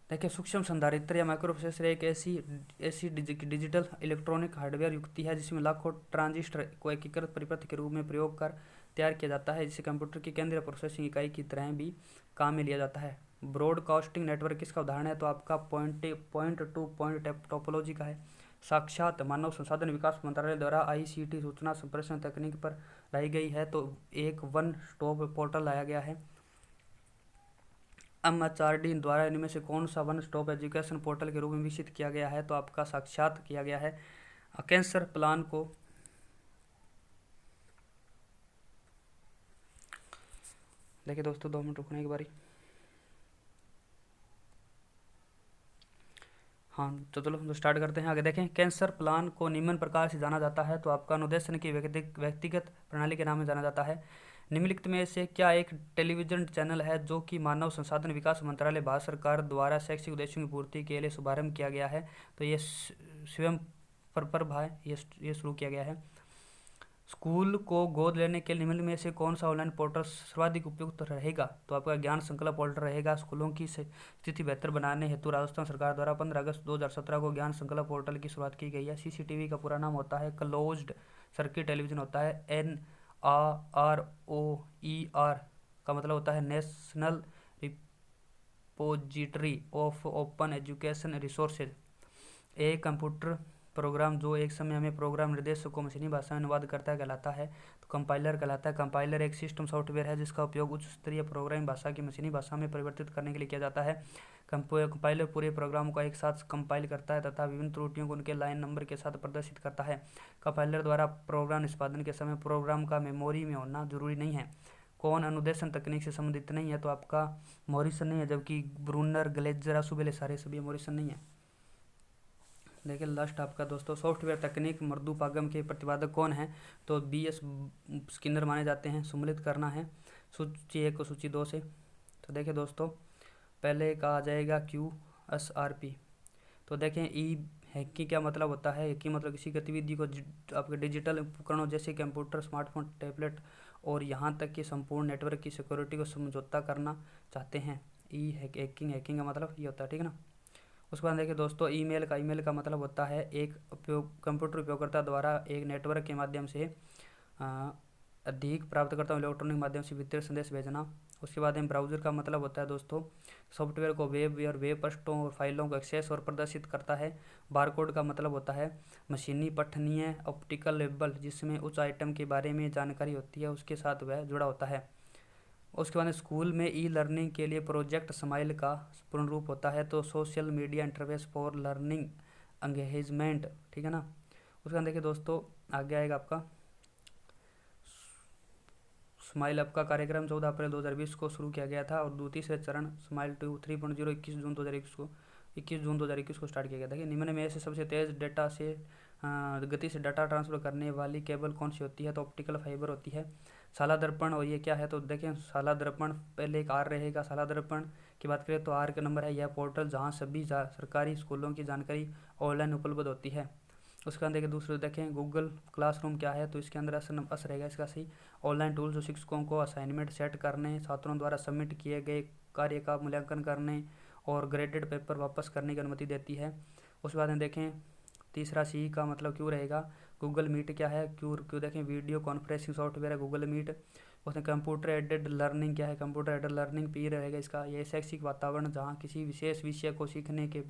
देखिए, सूक्ष्म संधारित्र या माइक्रो प्रोसेसर एक ऐसी डिजिटल इलेक्ट्रॉनिक हार्डवेयर युक्ति है जिसमें लाखों ट्रांजिस्टर को एकीकृत परिपथ के रूप में प्रयोग कर तैयार किया जाता है, जिसे कंप्यूटर की केंद्रीय प्रोसेसिंग इकाई की तरह भी काम में लिया जाता है। ब्रॉडकास्टिंग नेटवर्क किसका उदाहरण है? तो आपका पॉइंट टू पॉइंट टोपोलॉजी का है। साक्षात मानव संसाधन विकास मंत्रालय द्वारा ICT सूचना संप्रेषण तकनीक पर लाई गई है तो एक वन स्टॉप पोर्टल लाया गया है। MHRD द्वारा इनमें से कौन सा वन स्टॉप एजुकेशन पोर्टल के रूप में विकसित किया गया है? तो आपका साक्षात किया गया है। कैंसर प्लान को देखिए दोस्तों, 2 मिनट रुकने की बारी। हाँ तो चलो तो स्टार्ट करते हैं। आगे देखें, कैंसर प्लान को निम्न प्रकार से जाना जाता है तो आपका अनुदेशन की व्यक्तिगत प्रणाली के नाम में जाना जाता है। निम्नलिखित में से क्या एक टेलीविजन चैनल है जो कि मानव संसाधन विकास मंत्रालय भारत सरकार द्वारा शैक्षिक उद्देश्यों की पूर्ति के लिए शुभारंभ किया गया है? तो ये स्वयं प्रभा है, ये शुरू किया गया है। स्कूल को गोद लेने के लिए निम्न में से कौन सा ऑनलाइन पोर्टल सर्वाधिक उपयुक्त रहेगा? तो आपका ज्ञान संकल्प पोर्टल रहेगा। स्कूलों की स्थिति बेहतर बनाने हेतु राजस्थान सरकार द्वारा 15 अगस्त 2017 को ज्ञान संकल्प पोर्टल की शुरुआत की गई है। CCTV का पूरा नाम होता है क्लोज्ड सर्किट टेलीविजन होता है। NROER का मतलब होता है national repository of open education resources. एक कंप्यूटर प्रोग्राम जो एक समय में प्रोग्राम निर्देशों को मशीनी भाषा में अनुवाद करता है कहलाता है तो कंपाइलर कहलाता है। कंपाइलर एक सिस्टम सॉफ्टवेयर है जिसका उपयोग उच्च स्तरीय प्रोग्रामिंग भाषा की मशीनी भाषा में परिवर्तित करने के लिए किया जाता है। कंपाइलर पूरे प्रोग्राम को एक साथ कंपाइल करता है तथा विभिन्न त्रुटियों को उनके लाइन नंबर के साथ प्रदर्शित करता है। कंपाइलर द्वारा प्रोग्राम निष्पादन के समय प्रोग्राम का मेमोरी में होना जरूरी नहीं है। कौन अनुदेशन तकनीक से संबंधित नहीं है? तो आपका मॉरिसन नहीं है, जबकि ब्रूनर, ग्लेजर, आशुबेले सारे सभी मॉरिसन नहीं है। देखिए लास्ट आपका दोस्तों, सॉफ्टवेयर तकनीक मर्दूपागम के प्रतिपादक कौन है? तो BS स्किनर माने जाते हैं। सम्मिलित करना है सूची 1 को सूची 2 से। तो देखिए दोस्तों, पहले का आ जाएगा QSRP। तो देखें हैकिंग क्या मतलब होता है? हैकिंग मतलब किसी गतिविधि को आपके डिजिटल उपकरणों जैसे कंप्यूटर, स्मार्टफोन, टैबलेट और यहाँ तक कि संपूर्ण नेटवर्क की सिक्योरिटी को समझौता करना चाहते हैं। हैकिंग का मतलब ये होता है, ठीक है ना। उसके बाद देखिए दोस्तों, ईमेल का मतलब होता है एक कंप्यूटर उपयोगकर्ता द्वारा एक नेटवर्क के माध्यम से अधिक प्राप्तकर्ता इलेक्ट्रॉनिक माध्यम से वित्तीय संदेश भेजना। उसके बाद में ब्राउज़र का मतलब होता है दोस्तों, सॉफ्टवेयर को वेब और वेब पृष्ठों और फाइलों को एक्सेस और प्रदर्शित करता है। बारकोड का मतलब होता है मशीनी पठनीय ऑप्टिकल लेबल, जिसमें उस आइटम के बारे में जानकारी होती है, उसके साथ वह जुड़ा होता है। उसके बाद स्कूल में ई लर्निंग के लिए प्रोजेक्ट स्माइल का पूर्ण रूप होता है तो social media interface for learning engagement, ठीक है ना। उसके बाद देखिए दोस्तों, आगे आएगा आपका स्माइल ऐप का कार्यक्रम 14 अप्रैल 2020 को शुरू किया गया था और दूसरा चरण स्माइल 3.0 21 जून 2021 को स्टार्ट किया गया था। निम्न में से सबसे तेज़ डेटा से गति से डाटा ट्रांसफर करने वाली केबल कौन सी होती है? तो ऑप्टिकल फाइबर होती है। साला दर्पण, और ये क्या है? तो देखें साला दर्पण, पहले एक आर रहेगा। साला दर्पण की बात करें तो आर का नंबर है यह पोर्टल जहाँ सभी सरकारी स्कूलों की जानकारी ऑनलाइन उपलब्ध होती है। उसके बाद देखिए दूसरे देखें गूगल क्लासरूम क्या है? तो इसके अंदर अस रहेगा इसका सही। ऑनलाइन टूल जो शिक्षकों को असाइनमेंट सेट करने, छात्रों द्वारा सबमिट किए गए कार्य का मूल्यांकन करने और ग्रेडेड पेपर वापस करने की अनुमति देती है। उसके बाद में देखें तीसरा सी का मतलब क्यों रहेगा। गूगल मीट क्या है? क्यों देखें वीडियो कॉन्फ्रेंसिंग सॉफ्टवेयर है गूगल मीट। उसमें कंप्यूटर एडेड लर्निंग क्या है? कंप्यूटर एडेड लर्निंग पी रहेगा इसका। ये शैक्षिक वातावरण जहाँ किसी विशेष विषय को सीखने के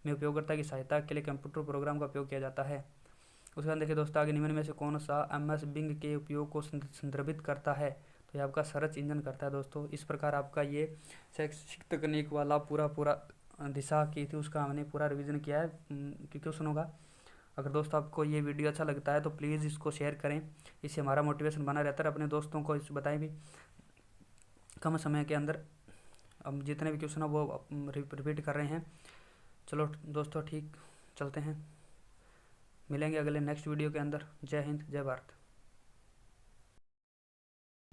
उपयोगकर्ता की सहायता के लिए कंप्यूटर प्रोग्राम का उपयोग किया जाता है। उसके बाद देखिए दोस्तों, आगे निम्न में से कौन सा MS बिंग के उपयोग को संदर्भित करता है? तो ये आपका सर्च इंजन करता है दोस्तों। इस प्रकार आपका ये शैक्षिक तकनीक वाला पूरा दिशा की थी, उसका हमने पूरा रिवीजन किया है क्वेश्चन होगा। अगर दोस्तों आपको ये वीडियो अच्छा लगता है तो प्लीज़ इसको शेयर करें, इससे हमारा मोटिवेशन बना रहता है। अपने दोस्तों को इस बताएं भी। कम समय के अंदर हम जितने भी क्वेश्चन है वो रिपीट कर रहे हैं। चलो दोस्तों ठीक, चलते हैं, मिलेंगे अगले नेक्स्ट वीडियो के अंदर। जय हिंद, जय भारत।